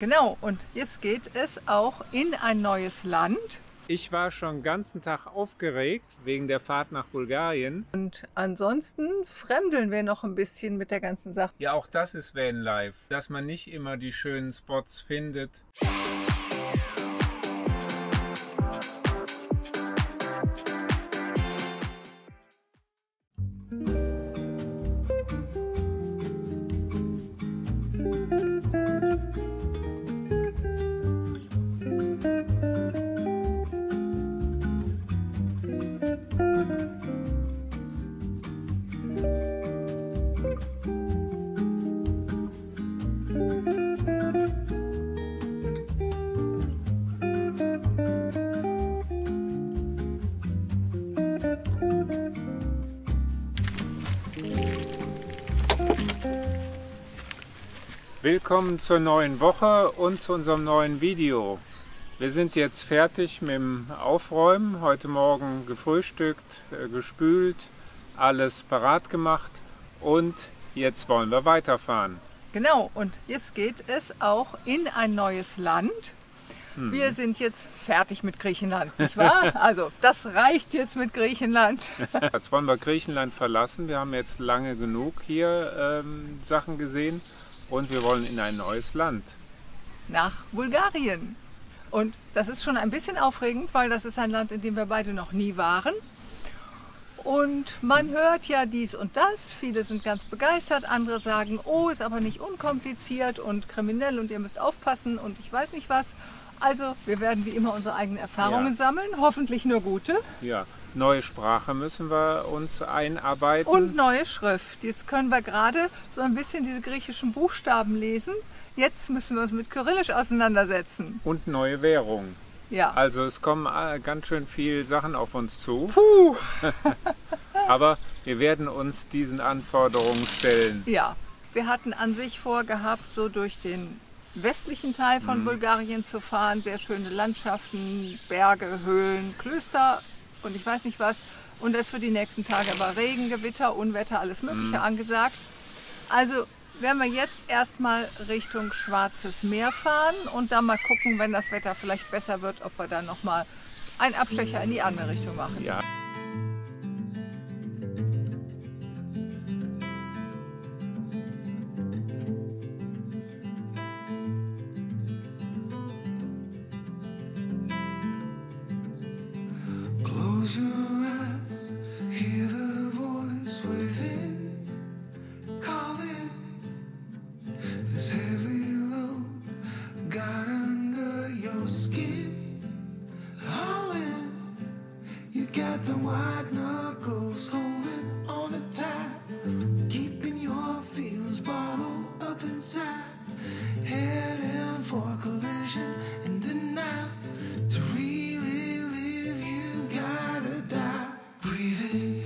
Genau, und jetzt geht es auch in ein neues Land. Ich war schon den ganzen Tag aufgeregt wegen der Fahrt nach Bulgarien. Und ansonsten fremdeln wir noch ein bisschen mit der ganzen Sache. Ja, auch das ist Vanlife, dass man nicht immer die schönen Spots findet. Willkommen zur neuen Woche und zu unserem neuen Video. Wir sind jetzt fertig mit dem Aufräumen. Heute Morgen gefrühstückt, gespült, alles parat gemacht und jetzt wollen wir weiterfahren. Genau, und jetzt geht es auch in ein neues Land. Wir sind jetzt fertig mit Griechenland, nicht wahr? Also das reicht jetzt mit Griechenland. Jetzt wollen wir Griechenland verlassen. Wir haben jetzt lange genug hier Sachen gesehen. Und wir wollen in ein neues Land. Nach Bulgarien. Und das ist schon ein bisschen aufregend, weil das ist ein Land, in dem wir beide noch nie waren. Und man hört ja dies und das. Viele sind ganz begeistert, andere sagen, oh, ist aber nicht unkompliziert und kriminell und ihr müsst aufpassen und ich weiß nicht was. Also wir werden wie immer unsere eigenen Erfahrungen sammeln, hoffentlich nur gute. Ja, neue Sprache müssen wir uns einarbeiten. Und neue Schrift. Jetzt können wir gerade so ein bisschen diese griechischen Buchstaben lesen. Jetzt müssen wir uns mit Kyrillisch auseinandersetzen. Und neue Währung. Ja. Also es kommen ganz schön viele Sachen auf uns zu. Puh. Aber wir werden uns diesen Anforderungen stellen. Ja, wir hatten an sich vorgehabt, so durch den westlichen Teil von Bulgarien zu fahren. Sehr schöne Landschaften, Berge, Höhlen, Klöster und ich weiß nicht was. Und es ist für die nächsten Tage aber Regen, Gewitter, Unwetter, alles Mögliche angesagt. Also werden wir jetzt erstmal Richtung Schwarzes Meer fahren und dann mal gucken, wenn das Wetter vielleicht besser wird, ob wir dann nochmal einen Abstecher in die andere Richtung machen. Ja. Close your eyes, hear the voice within calling. This heavy load got under your skin. All in, you got the white knuckles holding on it tight, keeping your feelings bottled up inside. Heading for collision and denial. To really live, you gotta die. Breathe in,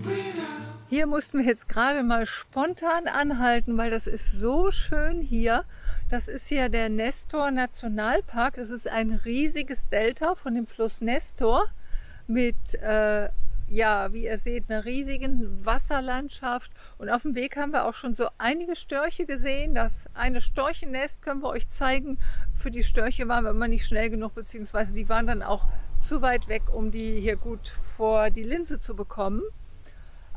breathe out. Hier mussten wir jetzt gerade mal spontan anhalten, weil das ist so schön hier. Das ist hier der Nestor Nationalpark. Das ist ein riesiges Delta von dem Fluss Nestor mit, ja, wie ihr seht, einer riesigen Wasserlandschaft. Und auf dem Weg haben wir auch schon so einige Störche gesehen. Das eine Storchennest können wir euch zeigen. Für die Störche waren wir immer nicht schnell genug, beziehungsweise die waren dann auch zu weit weg, um die hier gut vor die Linse zu bekommen.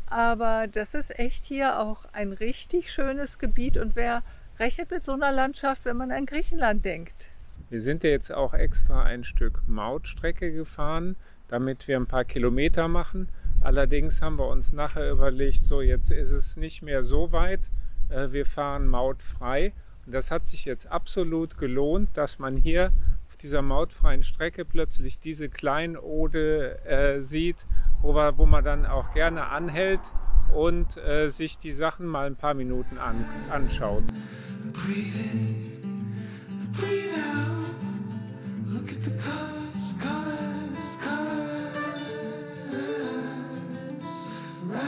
Aber das ist echt hier auch ein richtig schönes Gebiet. Und wer rechnet mit so einer Landschaft, wenn man an Griechenland denkt? Wir sind ja jetzt auch extra ein Stück Mautstrecke gefahren, damit wir ein paar Kilometer machen. Allerdings haben wir uns nachher überlegt, so jetzt ist es nicht mehr so weit, wir fahren mautfrei. Und das hat sich jetzt absolut gelohnt, dass man hier auf dieser mautfreien Strecke plötzlich diese Kleinode sieht, wo man dann auch gerne anhält und sich die Sachen mal ein paar Minuten anschaut. Breathe in, breathe out. Look at the colors, colors, colors. Right.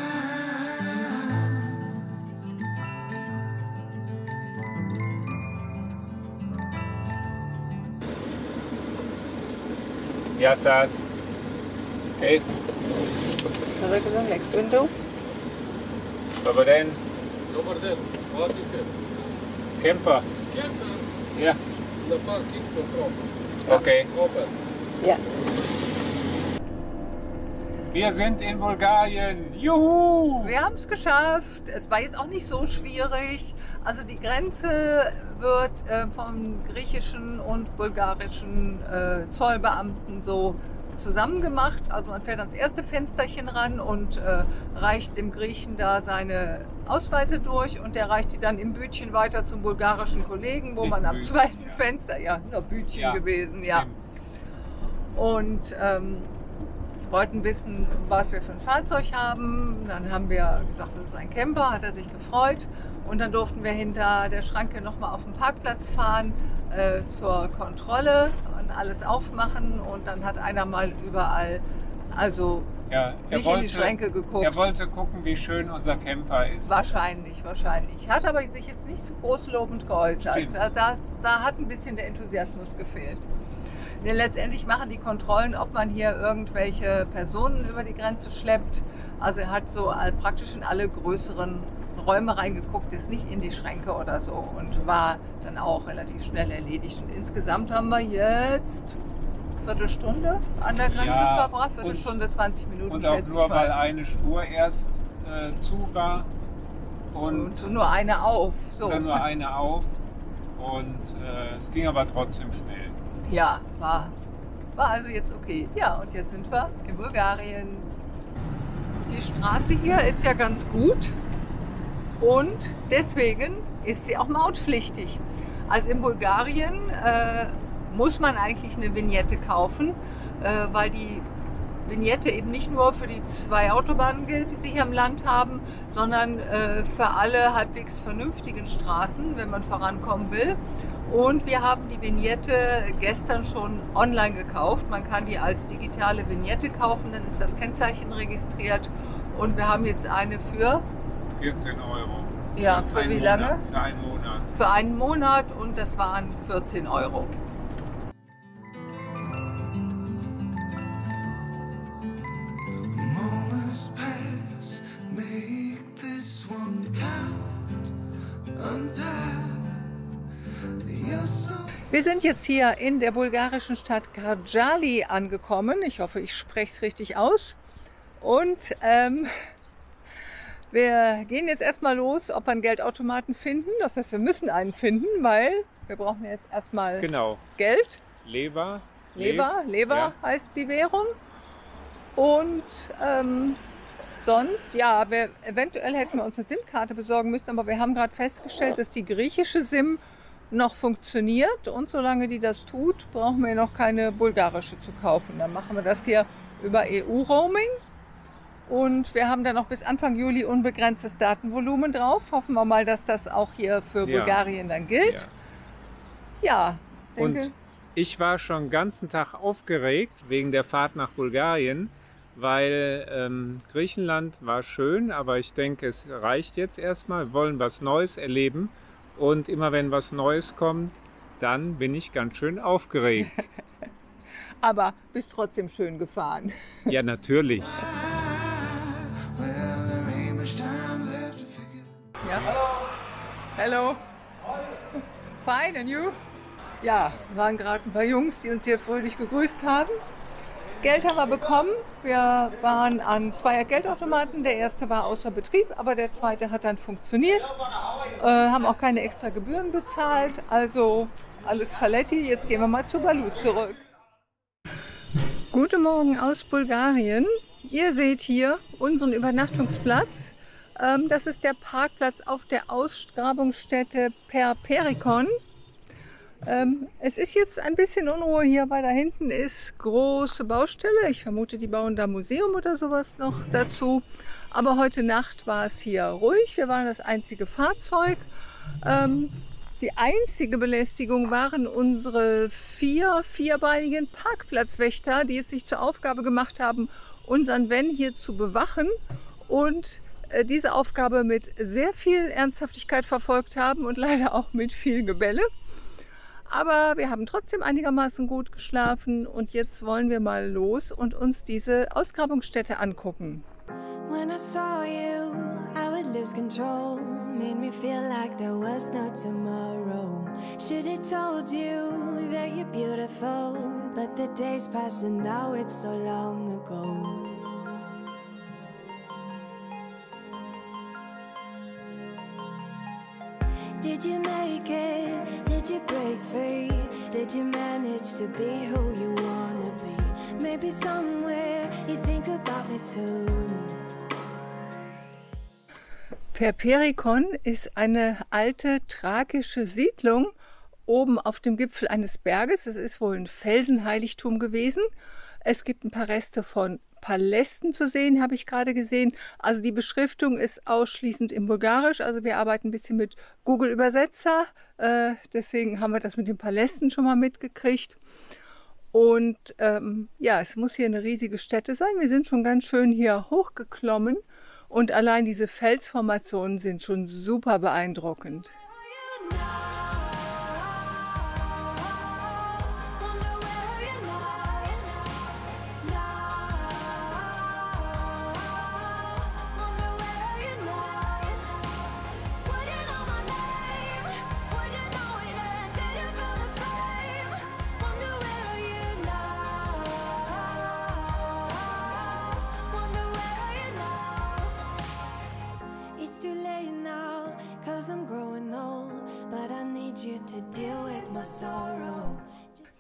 Ja, Sas. Okay. Zurück in the next window. Aber dann Dobar den, what is it? Camper. Camper. Ja. The parking control. Okay. Open. Ja. Wir sind in Bulgarien. Juhu! Wir haben es geschafft. Es war jetzt auch nicht so schwierig. Also die Grenze wird vom griechischen und bulgarischen Zollbeamten so zusammen gemacht. Also man fährt ans erste Fensterchen ran und reicht dem Griechen da seine Ausweise durch und der reicht die dann im Bütchen weiter zum bulgarischen Kollegen, wo Im man am Bütchen, zweiten ja. Fenster, ja, sind doch Bütchen Ja. gewesen, ja. Stimmt. Und wollten wissen, was wir für ein Fahrzeug haben. Dann haben wir gesagt, das ist ein Camper, hat er sich gefreut. Und dann durften wir hinter der Schranke nochmal auf den Parkplatz fahren zur Kontrolle und alles aufmachen. Und dann hat einer mal überall, also Ja, nicht in die Schränke geguckt. Er wollte gucken, wie schön unser Camper ist. Wahrscheinlich. Hat aber sich jetzt nicht so großlobend geäußert. Stimmt. Da hat ein bisschen der Enthusiasmus gefehlt. Denn letztendlich machen die Kontrollen, ob man hier irgendwelche Personen über die Grenze schleppt. Also er hat so praktisch in alle größeren Räume reingeguckt, ist nicht in die Schränke oder so und war dann auch relativ schnell erledigt. Und insgesamt haben wir jetzt Viertelstunde an der Grenze Ja, verbracht, Viertelstunde, 20 Minuten Und auch schätze nur, ich weil mal. eine Spur erst zu war und Und nur eine auf. So. oder nur eine auf. Und es ging aber trotzdem schnell. Ja, war also jetzt okay. Ja, und jetzt sind wir in Bulgarien. Die Straße hier ist ja ganz gut und deswegen ist sie auch mautpflichtig. Also in Bulgarien muss man eigentlich eine Vignette kaufen, weil die Vignette eben nicht nur für die 2 Autobahnen gilt, die sie hier im Land haben, sondern für alle halbwegs vernünftigen Straßen, wenn man vorankommen will. Und wir haben die Vignette gestern schon online gekauft. Man kann die als digitale Vignette kaufen, dann ist das Kennzeichen registriert. Und wir haben jetzt eine für 14 Euro. Ja, für wie lange? Für einen Monat. Für einen Monat und das waren 14 Euro. Moments pass, make this one count. Untie. You're so Wir sind jetzt hier in der bulgarischen Stadt Kardjali angekommen. Ich hoffe, ich spreche es richtig aus. Und wir gehen jetzt erstmal los, ob wir einen Geldautomaten finden. Das heißt, wir müssen einen finden, weil wir brauchen jetzt erstmal Genau. Geld. Leber. Leber Ja. heißt die Währung. Und sonst, ja, eventuell hätten wir uns eine SIM-Karte besorgen müssen, aber wir haben gerade festgestellt, dass die griechische SIM noch funktioniert und solange die das tut, brauchen wir noch keine bulgarische zu kaufen. Dann machen wir das hier über EU-Roaming und wir haben dann noch bis Anfang Juli unbegrenztes Datenvolumen drauf. Hoffen wir mal, dass das auch hier für Ja. Bulgarien dann gilt. Ja, denke, Und ich war schon den ganzen Tag aufgeregt wegen der Fahrt nach Bulgarien, weil Griechenland war schön, aber ich denke, es reicht jetzt erstmal. Wir wollen was Neues erleben und immer wenn was Neues kommt, dann bin ich ganz schön aufgeregt. aber bist trotzdem schön gefahren. Ja, natürlich. well, there ain't much time left to figure. Ja. Hello. Fine, and you? Ja, waren gerade ein paar Jungs, die uns hier fröhlich gegrüßt haben. Geld haben wir bekommen. Wir waren an 2 Geldautomaten. Der erste war außer Betrieb, aber der zweite hat dann funktioniert. Haben auch keine extra Gebühren bezahlt. Also alles Paletti. Jetzt gehen wir mal zu Balu zurück. Guten Morgen aus Bulgarien. Ihr seht hier unseren Übernachtungsplatz. Das ist der Parkplatz auf der Ausgrabungsstätte Perperikon. Es ist jetzt ein bisschen Unruhe hier, weil da hinten ist große Baustelle. Ich vermute, die bauen da Museum oder sowas noch dazu. Aber heute Nacht war es hier ruhig. Wir waren das einzige Fahrzeug. Die einzige Belästigung waren unsere 4 vierbeinigen Parkplatzwächter, die es sich zur Aufgabe gemacht haben, unseren Van hier zu bewachen und diese Aufgabe mit sehr viel Ernsthaftigkeit verfolgt haben und leider auch mit viel Gebelle. Aber wir haben trotzdem einigermaßen gut geschlafen und jetzt wollen wir mal los und uns diese Ausgrabungsstätte angucken. When I saw you, I would lose control, made me feel like there was no tomorrow. Should've told you that you're beautiful, but the days pass and now it's so long ago. Did you make it? Did you break free? Did you manage to be who you wanna be? Maybe somewhere you think about me too. Perperikon ist eine alte thrakische Siedlung oben auf dem Gipfel eines Berges. Es ist wohl ein Felsenheiligtum gewesen. Es gibt ein paar Reste von Palästen zu sehen, habe ich gerade gesehen. Also die Beschriftung ist ausschließend im Bulgarisch. Also wir arbeiten ein bisschen mit Google-Übersetzer. Deswegen haben wir das mit den Palästen schon mal mitgekriegt. Und ja, es muss hier eine riesige Stätte sein. Wir sind schon ganz schön hier hochgeklommen. Und allein diese Felsformationen sind schon super beeindruckend.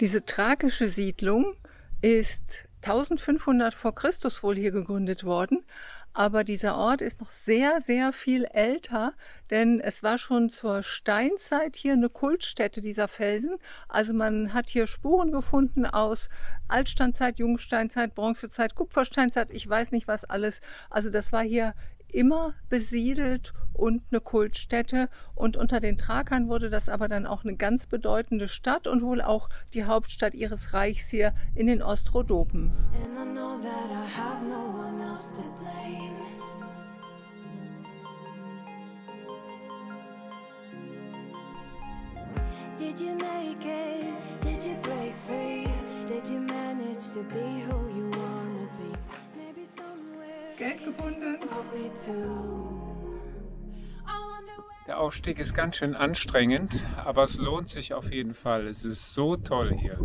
Diese thrakische Siedlung ist 1500 vor Christus wohl hier gegründet worden, aber dieser Ort ist noch sehr, sehr viel älter, denn es war schon zur Steinzeit hier eine Kultstätte dieser Felsen. Also man hat hier Spuren gefunden aus Altsteinzeit, Jungsteinzeit, Bronzezeit, Kupfersteinzeit, ich weiß nicht was alles. Also das war hier immer besiedelt und eine Kultstätte, und unter den Thrakern wurde das aber dann auch eine ganz bedeutende Stadt und wohl auch die Hauptstadt ihres Reichs hier in den Ostrodopen. Did you make it? Did you break free? Did you manage to be who you wanna be? Maybe somewhere Geld gefunden. Der Aufstieg ist ganz schön anstrengend, aber es lohnt sich auf jeden Fall. Es ist so toll hier.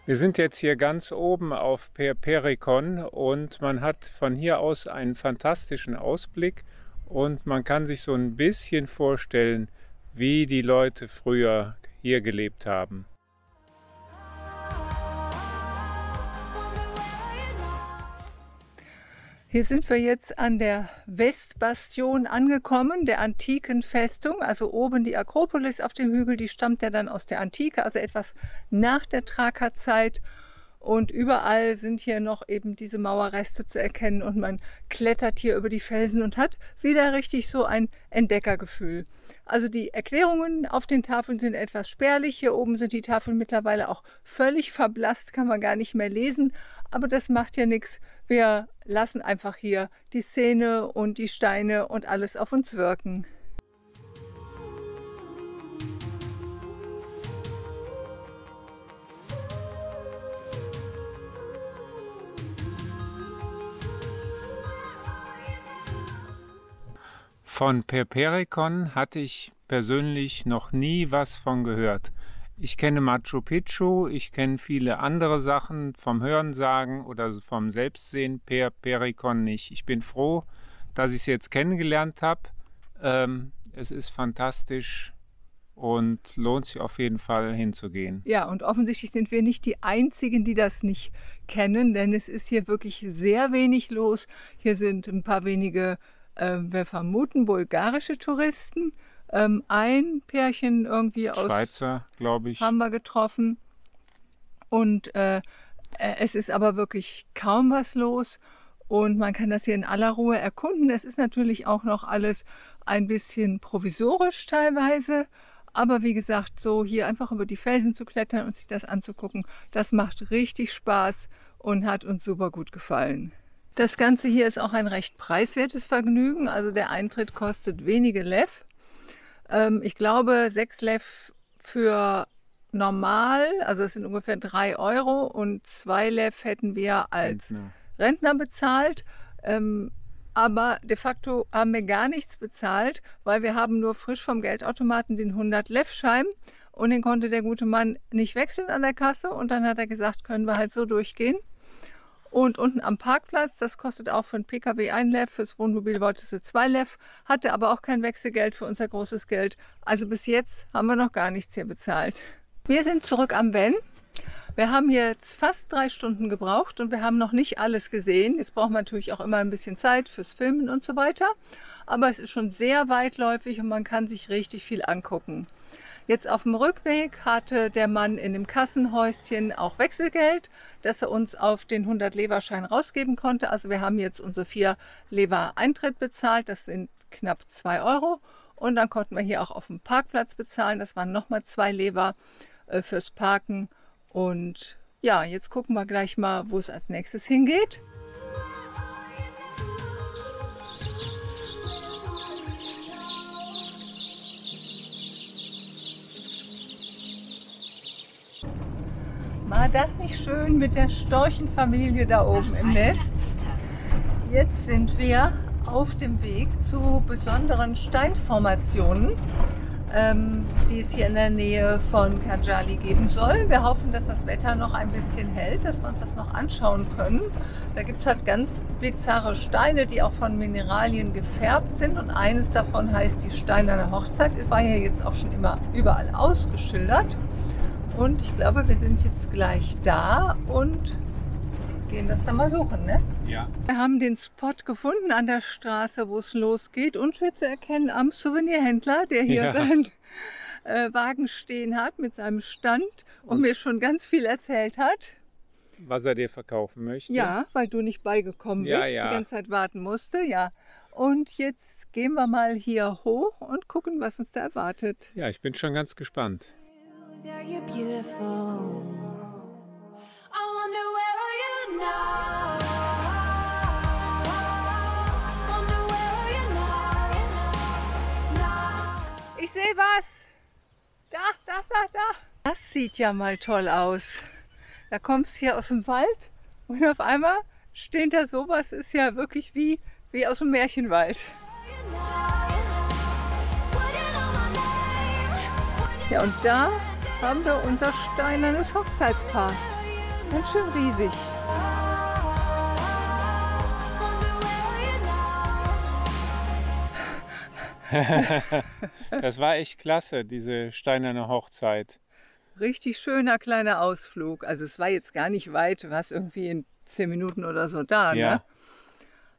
Wir sind jetzt hier ganz oben auf Perperikon und man hat von hier aus einen fantastischen Ausblick und man kann sich so ein bisschen vorstellen, wie die Leute früher hier gelebt haben. Hier sind wir jetzt an der Westbastion angekommen, der antiken Festung. Also oben die Akropolis auf dem Hügel, die stammt ja dann aus der Antike, also etwas nach der Thrakerzeit. Und überall sind hier noch eben diese Mauerreste zu erkennen und man klettert hier über die Felsen und hat wieder richtig so ein Entdeckergefühl. Also die Erklärungen auf den Tafeln sind etwas spärlich. Hier oben sind die Tafeln mittlerweile auch völlig verblasst, kann man gar nicht mehr lesen. Aber das macht ja nichts. Wir lassen einfach hier die Szene und die Steine und alles auf uns wirken. Von Perperikon hatte ich persönlich noch nie was von gehört. Ich kenne Machu Picchu, ich kenne viele andere Sachen vom Hörensagen oder vom Selbstsehen, Perperikon nicht. Ich bin froh, dass ich es jetzt kennengelernt habe. Es ist fantastisch und lohnt sich auf jeden Fall hinzugehen. Ja, und offensichtlich sind wir nicht die Einzigen, die das nicht kennen, denn es ist hier wirklich sehr wenig los. Hier sind ein paar wenige, wir vermuten, bulgarische Touristen. Ein Pärchen irgendwie aus Schweizer, glaube ich, haben wir getroffen. Und es ist aber wirklich kaum was los. Und man kann das hier in aller Ruhe erkunden. Es ist natürlich auch noch alles ein bisschen provisorisch teilweise. Aber wie gesagt, so hier einfach über die Felsen zu klettern und sich das anzugucken, das macht richtig Spaß und hat uns super gut gefallen. Das Ganze hier ist auch ein recht preiswertes Vergnügen. Also der Eintritt kostet wenige Lev. Ich glaube 6 Lev für normal, also es sind ungefähr 3 Euro und 2 Lev hätten wir als Rentner bezahlt. Aber de facto haben wir gar nichts bezahlt, weil wir haben nur frisch vom Geldautomaten den 100 Lev-Schein und den konnte der gute Mann nicht wechseln an der Kasse und dann hat er gesagt, können wir halt so durchgehen. Und unten am Parkplatz, das kostet auch für einen PKW 1 Lev, fürs Wohnmobil wollte es 2 Lev, hatte aber auch kein Wechselgeld für unser großes Geld. Also bis jetzt haben wir noch gar nichts hier bezahlt. Wir sind zurück am Ven. Wir haben jetzt fast 3 Stunden gebraucht und wir haben noch nicht alles gesehen. Jetzt braucht man natürlich auch immer ein bisschen Zeit fürs Filmen und so weiter. Aber es ist schon sehr weitläufig und man kann sich richtig viel angucken. Jetzt auf dem Rückweg hatte der Mann in dem Kassenhäuschen auch Wechselgeld, dass er uns auf den 100 Leverschein rausgeben konnte. Also wir haben jetzt unsere 4 Lever Eintritt bezahlt, das sind knapp 2 Euro. Und dann konnten wir hier auch auf dem Parkplatz bezahlen, das waren nochmal 2 Lever fürs Parken. Und ja, jetzt gucken wir gleich mal, wo es als nächstes hingeht. War das nicht schön mit der Storchenfamilie da oben im Nest? Jetzt sind wir auf dem Weg zu besonderen Steinformationen, die es hier in der Nähe von Kajali geben soll. Wir hoffen, dass das Wetter noch ein bisschen hält, dass wir uns das noch anschauen können. Da gibt es halt ganz bizarre Steine, die auch von Mineralien gefärbt sind und eines davon heißt die Steinerne Hochzeit. Es war hier jetzt auch schon immer überall ausgeschildert. Und ich glaube, wir sind jetzt gleich da und gehen das dann mal suchen, ne? Ja. Wir haben den Spot gefunden an der Straße, wo es losgeht und schwer zu erkennen am Souvenirhändler, der hier seinen Wagen stehen hat mit seinem Stand und mir schon ganz viel erzählt hat. Was er dir verkaufen möchte. Ja, weil du nicht beigekommen bist, die ganze Zeit warten musste, ja. Und jetzt gehen wir mal hier hoch und gucken, was uns da erwartet. Ja, ich bin schon ganz gespannt. Yeah, you're beautiful. I wonder where are you now? Wonder where are you now? Ich sehe was. Da. Das sieht ja mal toll aus. Da kommst du hier aus dem Wald und auf einmal steht da sowas. Ist ja wirklich wie aus dem Märchenwald. Ja, und da haben wir unser steinernes Hochzeitspaar. Ganz schön riesig. Das war echt klasse, diese steinerne Hochzeit. Richtig schöner kleiner Ausflug. Also es war jetzt gar nicht weit, du warst irgendwie in 10 Minuten oder so da, Ja. ne?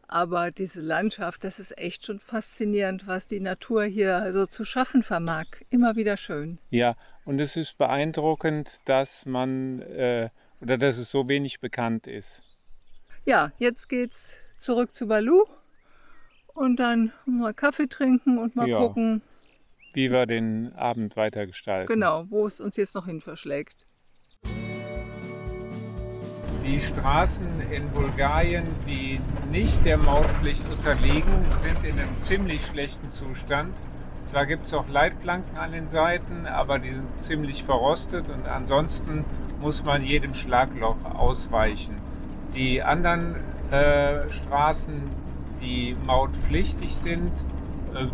Aber diese Landschaft, das ist echt schon faszinierend, was die Natur hier so zu schaffen vermag. Immer wieder schön. Ja, und es ist beeindruckend, dass dass es so wenig bekannt ist. Ja, jetzt geht's zurück zu Baloo und dann mal Kaffee trinken und mal gucken, wie wir den Abend weitergestalten. genau, wo es uns jetzt noch hin verschlägt. Die Straßen in Bulgarien, die nicht der Mautpflicht unterliegen, sind in einem ziemlich schlechten Zustand. Zwar gibt es auch Leitplanken an den Seiten, aber die sind ziemlich verrostet und ansonsten muss man jedem Schlagloch ausweichen. Die anderen Straßen, die mautpflichtig sind,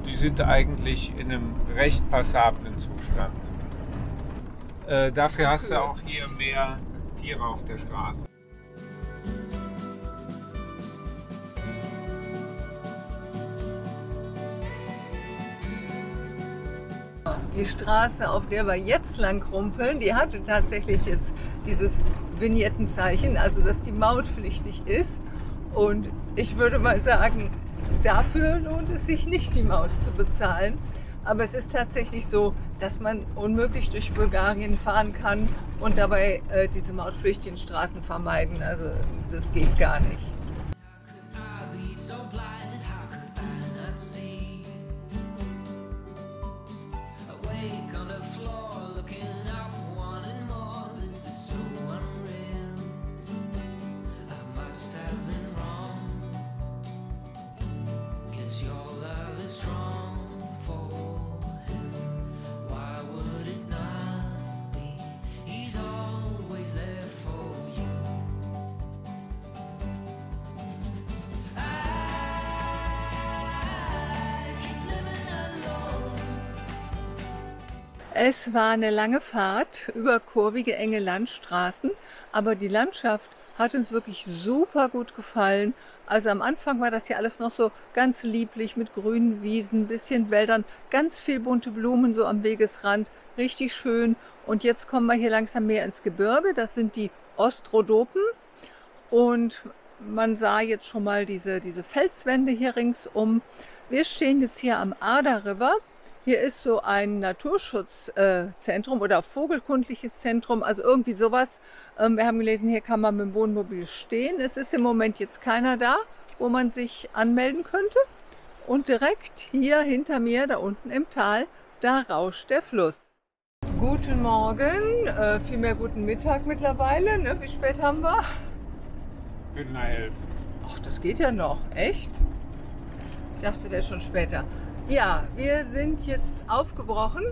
die sind eigentlich in einem recht passablen Zustand. Dafür hast du auch hier mehr Tiere auf der Straße. Die Straße, auf der wir jetzt lang rumpeln, die hatte tatsächlich jetzt dieses Vignettenzeichen, also dass die mautpflichtig ist. Und ich würde mal sagen, dafür lohnt es sich nicht, die Maut zu bezahlen. Aber es ist tatsächlich so, dass man unmöglich durch Bulgarien fahren kann und dabei diese mautpflichtigen Straßen vermeiden. Also das geht gar nicht. Es war eine lange Fahrt über kurvige, enge Landstraßen, aber die Landschaft hat uns wirklich super gut gefallen. Also am Anfang war das hier alles noch so ganz lieblich mit grünen Wiesen, bisschen Wäldern, ganz viel bunte Blumen so am Wegesrand, richtig schön. Und jetzt kommen wir hier langsam mehr ins Gebirge, das sind die Ostrodopen. Und man sah jetzt schon mal diese Felswände hier ringsum. Wir stehen jetzt hier am Arda River. Hier ist so ein Naturschutzzentrum oder vogelkundliches Zentrum, also irgendwie sowas. Wir haben gelesen, hier kann man mit dem Wohnmobil stehen. Es ist im Moment jetzt keiner da, wo man sich anmelden könnte. Und direkt hier hinter mir, da unten im Tal, da rauscht der Fluss. Guten Morgen, vielmehr guten Mittag mittlerweile. Ne? Wie spät haben wir? 10:45. Ach, das geht ja noch. Echt? Ich dachte, es wäre schon später. Ja, wir sind jetzt aufgebrochen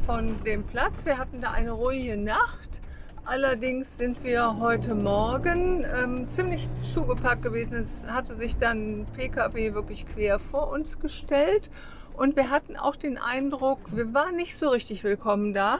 von dem Platz. Wir hatten da eine ruhige Nacht. Allerdings sind wir heute Morgen ziemlich zugepackt gewesen. Es hatte sich dann ein PKW wirklich quer vor uns gestellt. Und wir hatten auch den Eindruck, wir waren nicht so richtig willkommen da.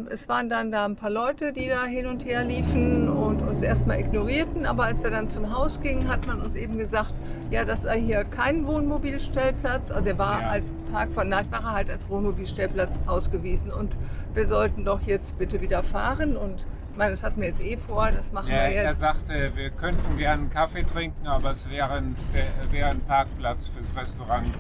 Es waren dann da ein paar Leute, die da hin und her liefen und uns erstmal ignorierten. Aber als wir dann zum Haus gingen, hat man uns eben gesagt, ja, das sei hier kein Wohnmobilstellplatz. Also der war als war er halt als Wohnmobilstellplatz ausgewiesen. Und wir sollten doch jetzt bitte wieder fahren. Und ich meine, das hatten wir jetzt eh vor, das machen wir jetzt. Er sagte, wir könnten gerne einen Kaffee trinken, aber es wäre ein Parkplatz fürs Restaurant.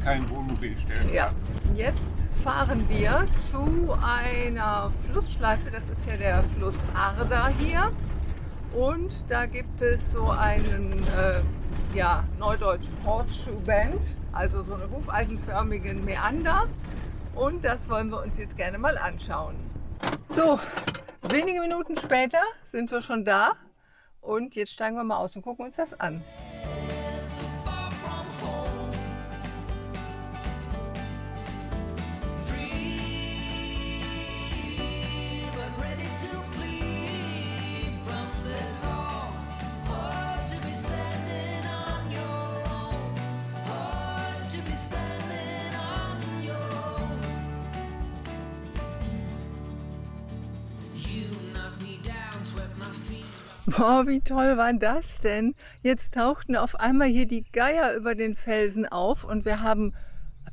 Kein Wohnmobilstellplatz. Ja, jetzt fahren wir zu einer Flussschleife, das ist ja der Fluss Arda hier. Und da gibt es so einen neudeutschen Horseshoe Bend, also so einen hufeisenförmigen Meander. Und das wollen wir uns jetzt gerne mal anschauen. So, wenige Minuten später sind wir schon da und jetzt steigen wir mal aus und gucken uns das an. Boah, wie toll war das denn? Jetzt tauchten auf einmal hier die Geier über den Felsen auf und wir haben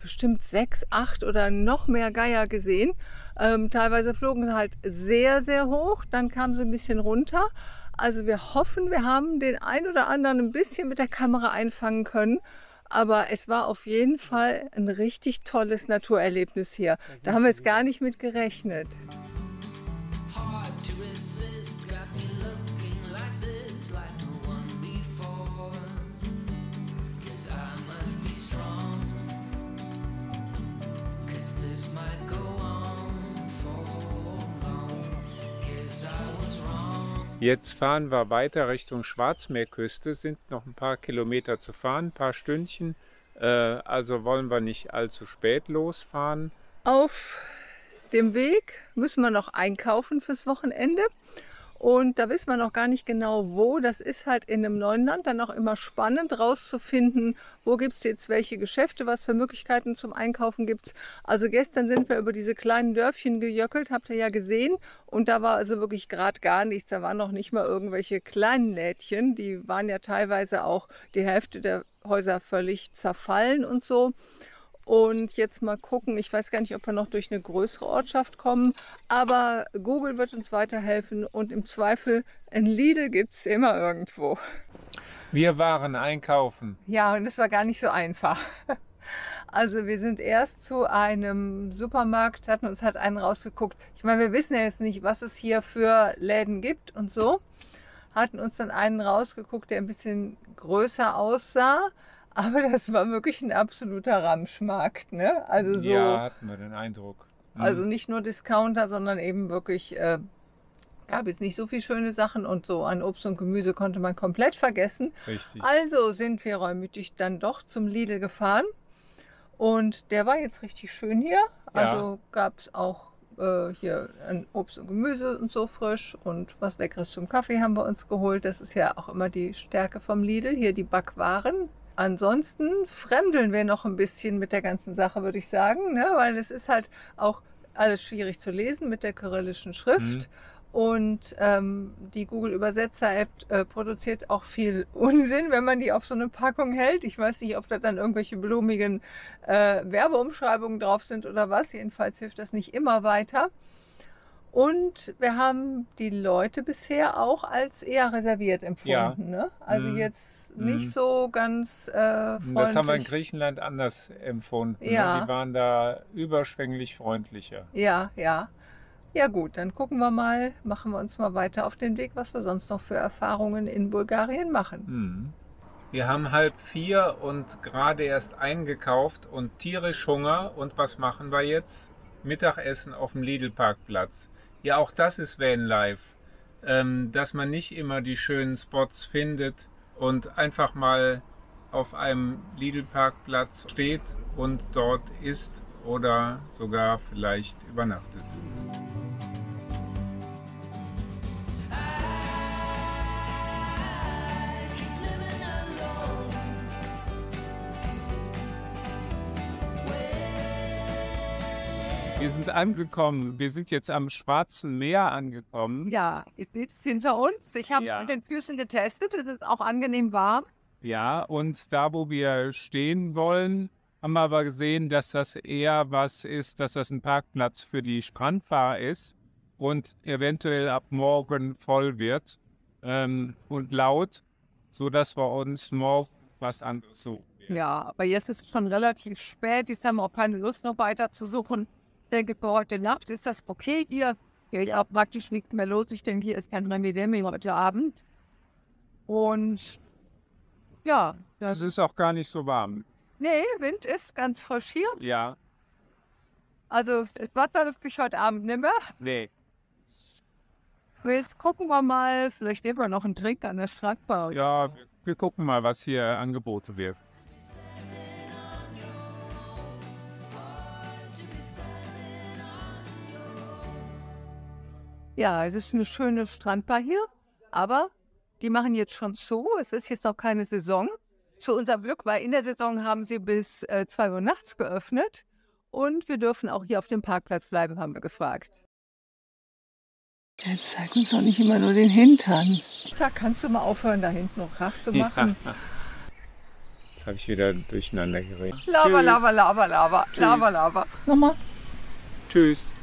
bestimmt 6, 8 oder noch mehr Geier gesehen. Teilweise flogen sie halt sehr, sehr hoch, dann kamen sie ein bisschen runter. Also wir hoffen, wir haben den ein oder anderen ein bisschen mit der Kamera einfangen können. Aber es war auf jeden Fall ein richtig tolles Naturerlebnis hier. Da haben wir jetzt gar nicht mit gerechnet. Jetzt fahren wir weiter Richtung Schwarzmeerküste, sind noch ein paar Kilometer zu fahren, ein paar Stündchen. Also wollen wir nicht allzu spät losfahren. Auf dem Weg müssen wir noch einkaufen fürs Wochenende. Und da wissen wir noch gar nicht genau wo. Das ist halt in einem neuen Land dann auch immer spannend rauszufinden, wo gibt es jetzt welche Geschäfte, was für Möglichkeiten zum Einkaufen gibt es. Also gestern sind wir über diese kleinen Dörfchen gejöckelt, habt ihr ja gesehen. Und da war also wirklich gerade gar nichts. Da waren noch nicht mal irgendwelche kleinen Lädchen. Die waren ja teilweise auch die Hälfte der Häuser völlig zerfallen und so. Und jetzt mal gucken, ich weiß gar nicht, ob wir noch durch eine größere Ortschaft kommen, aber Google wird uns weiterhelfen und im Zweifel ein Lidl gibt es immer irgendwo. Wir waren einkaufen. Ja, und es war gar nicht so einfach. Also wir sind erst zu einem Supermarkt, hatten uns halt einen rausgeguckt. Ich meine, wir wissen ja jetzt nicht, was es hier für Läden gibt und so. Hatten uns dann einen rausgeguckt, der ein bisschen größer aussah. Aber das war wirklich ein absoluter Ramschmarkt, ne? Also so, ja, hatten wir den Eindruck. Also nicht nur Discounter, sondern eben wirklich, gab jetzt nicht so viele schöne Sachen und so an Obst und Gemüse konnte man komplett vergessen. Richtig. Also sind wir reumütig dann doch zum Lidl gefahren und der war jetzt richtig schön hier. Also gab es auch hier ein Obst und Gemüse und so frisch und was Leckeres zum Kaffee haben wir uns geholt. Das ist ja auch immer die Stärke vom Lidl, hier die Backwaren. ansonsten fremdeln wir noch ein bisschen mit der ganzen Sache, würde ich sagen, ne? Weil es ist halt auch alles schwierig zu lesen mit der kyrillischen Schrift. Und die Google-Übersetzer-App produziert auch viel Unsinn, wenn man die auf so eine Packung hält. Ich weiß nicht, ob da dann irgendwelche blumigen Werbeumschreibungen drauf sind oder was. Jedenfalls hilft das nicht immer weiter. Und wir haben die Leute bisher auch als eher reserviert empfunden. Ne? Also jetzt nicht so ganz freundlich. Das haben wir in Griechenland anders empfunden. Ja. Ne? Die waren da überschwänglich freundlicher. Ja, ja. Ja gut, dann gucken wir mal, machen wir uns mal weiter auf den Weg, was wir sonst noch für Erfahrungen in Bulgarien machen. Wir haben 3:30 und gerade erst eingekauft und tierisch Hunger. Und was machen wir jetzt? Mittagessen auf dem Lidl-Parkplatz. Ja, auch das ist Vanlife, dass man nicht immer die schönen Spots findet und einfach mal auf einem Lidl-Parkplatz steht und dort isst oder sogar vielleicht übernachtet. Wir sind angekommen. Wir sind jetzt am Schwarzen Meer angekommen. Ja, ihr seht es hinter uns. Ich habe Ja. mit den Füßen getestet. Es ist auch angenehm warm. Ja, und da, wo wir stehen wollen, haben wir aber gesehen, dass das eher was ist, dass das ein Parkplatz für die Strandfahrer ist und eventuell ab morgen voll wird und laut, sodass wir uns morgen was anderes suchen. Ja, aber jetzt ist es schon relativ spät. Jetzt haben wir auch keine Lust, noch weiter zu suchen. Ich denke, für heute Nacht ist das okay hier. Hier ist auch praktisch nichts mehr los. Ich denke, hier ist kein Remedemi heute Abend. Und ja, Es ist auch gar nicht so warm. nee, Wind ist ganz frisch hier. Ja, Also das Wasser wirklich heute Abend nicht mehr. nee. Jetzt gucken wir mal, vielleicht nehmen wir noch einen Drink an der Strandbar. Ja, wir gucken mal, was hier angeboten wird. Ja, es ist eine schöne Strandbar hier, aber die machen jetzt schon zu. Es ist jetzt noch keine Saison. Zu unserem Glück, weil in der Saison haben sie bis 2 Uhr nachts geöffnet. Und wir dürfen auch hier auf dem Parkplatz bleiben, haben wir gefragt. Jetzt zeig uns doch nicht immer nur den Hintern. Da kannst du mal aufhören, da hinten noch Krach zu machen. Jetzt habe ich wieder durcheinander geredet. Lava, Tschüss. Lava, Lava, Lava, Lava, Lava. Nochmal. Tschüss.